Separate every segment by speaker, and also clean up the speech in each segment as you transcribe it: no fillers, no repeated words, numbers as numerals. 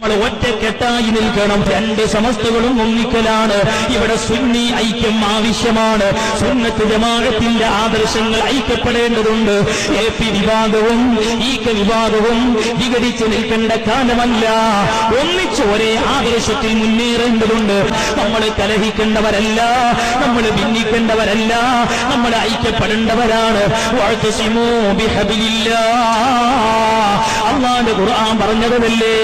Speaker 1: നമ്മൾ ഒറ്റക്കെട്ടായി നിൽക്കണം. രണ്ട് സമസ്തകളും ഒന്നിക്കലാണ്. ഇവിടെ സുന്നി ഐക്യം ആവശ്യമാണ്. സുന്നത്ത് ജമാഅത്തിന്റെ ആദർശങ്ങൾ ഐക്യപ്പെടേണ്ടതുണ്ട്. എപി വിഭാഗവും ഈക വിഭാഗവും വിഘടിച്ച് നിൽക്കേണ്ട കാലമല്ല. ഒന്നിച്ച് ഒരേ ആദർശത്തിൽ മുന്നേറേണ്ടതുണ്ട്. നമ്മൾ കലഹിക്കേണ്ടവരല്ല, നമ്മൾ ഭിന്നിക്കേണ്ടവരല്ല, നമ്മൾ ഐക്യപ്പെടേണ്ടവരാണ്. വഅ്തസിമൂ ബിഹബ്ലില്ലാഹ്, അല്ലാഹുവിന്റെ ഖുർആൻ പറഞ്ഞതല്ലേ.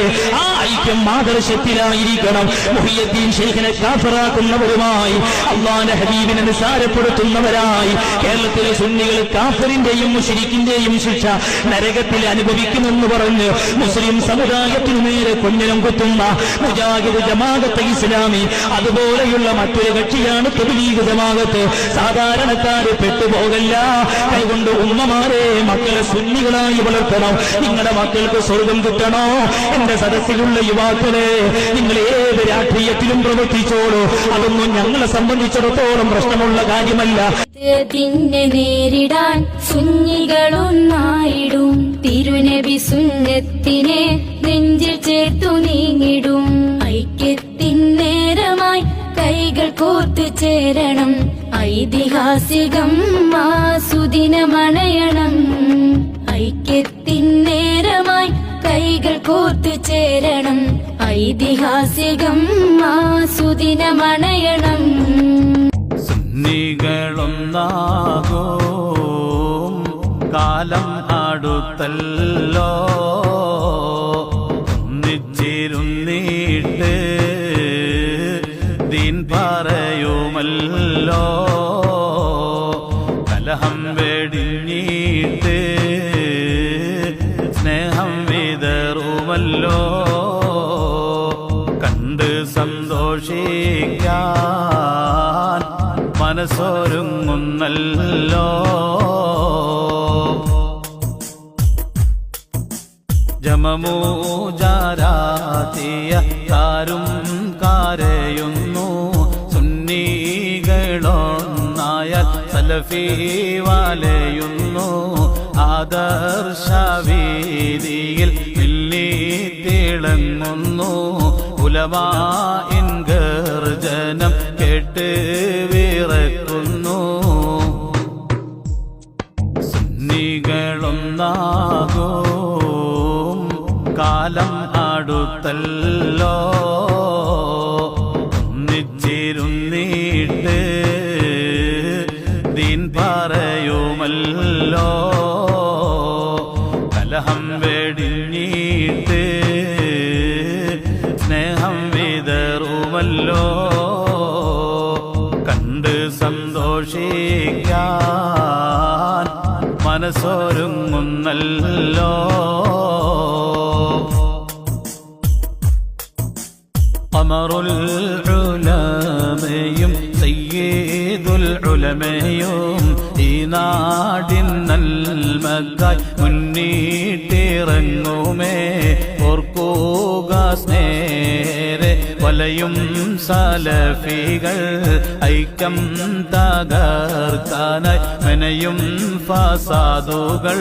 Speaker 1: ആ ഐക്യം ആദർശത്തിലായിരിക്കണം. മുഹിയുദ്ദീൻ ശൈഖിനെ കാഫിറാക്കുന്നവരുമായി, അല്ലാഹുവിന്റെ ഹബീബിനെ നിസാരപ്പെടുത്തുന്നവരായി കേരളത്തിലെ സുന്നികൾ കാഫിറിന്റെയും മുശ്രിക്കിന്റെയും ശിക്ഷ നരകത്തിൽ അനുഭവിക്കുമെന്ന് പറഞ്ഞ് മുസ്ലിം സമുദായത്തിനു നേരെ കൊഞ്ഞനം കുത്തുന്ന മുജാഹിദ് ജമാഅത്തെ ഇസ്ലാമി, അതുപോലെയുള്ള മറ്റൊരു കക്ഷിയാണ് തബ്ലീഗ് ജമാഅത്ത്. സാധാരണക്കാര് പെട്ടുപോകല്ല. കൈകൊണ്ട് ഉമ്മമാരെ മക്കളെ സുന്നികളായി വളർത്തണം. നിങ്ങളുടെ മക്കൾക്ക് സ്വർഗം കിട്ടണോ? എന്റെ സദസ്സിലുള്ള യുവാക്കളെ, നിങ്ങൾ ഏത് രാഷ്ട്രീയത്തിലും പ്രവർത്തിച്ചോളൂ. അതൊന്നും ഞങ്ങളെ സംബന്ധിച്ചിടത്തോളം പ്രശ്നമുള്ള കാര്യമല്ല.
Speaker 2: നേരിടാൻ സുന്നികളൊന്നായിടും. തിരുനബി സുന്നത്തിനെ നെഞ്ചിൽ ചേർത്തു നീങ്ങിടും. ഐക്യത്തിൻ നേരമായി കൈകൾ കോർത്തു ചേരണം. ഐതിഹാസികം സുദിനമണയണം. ഐക്യത്തിൻ നേരമായി കൈകൾ കോർത്തു ചേരണം. ഐതിഹാസികം സുദിനമണയണം.
Speaker 3: സുന്നികളൊന്നാകും കാലം അടുത്തല്ലോ. ഒന്നിച്ചിരുന്നിട്ട് ദീൻ പറയുമല്ലോ. കലഹം വെടിഞ്ഞിട്ട് സ്നേഹം വിതറുമല്ലോ. കണ്ട് സന്തോഷിക്കാൻ മനസ്സൊരുങ്ങുന്നല്ലോ. ജമമൂജാരാത്തിയ കാരും കരയുന്നു. സുന്നികളൊന്നായാൽ സലഫി വലയുന്നു. ആദർശവീതിയിൽ മില്ലി തിളങ്ങുന്നു. ഉലമാഇൻ ഗർജനം കേട്ട് വിറക്കുന്നു. സുന്നികളൊന്നാകും കാലം അടുത്തല്ലോ. ഒന്നിച്ചിരുന്നിട്ട് ദീൻ പറയുമല്ലോ. കലഹം വെടിഞ്ഞിട്ട് സ്നേഹം വിതറുമല്ലോ. കണ്ട് സന്തോഷിക്കാൻ മനസ്സൊരുങ്ങുന്നല്ലോ. ഖമറുൽ ഉലമയും സയ്യിദുൽ ഉലമയും ഈ നാടിൻ നന്മക്കായി മുന്നിട്ടിറങ്ങുമേ. ഓർക്കുക സ്നേരെ വലയും സലഫികൾ. ഐക്യം തകർക്കാനായി മെനയും ഫസാദുകൾ.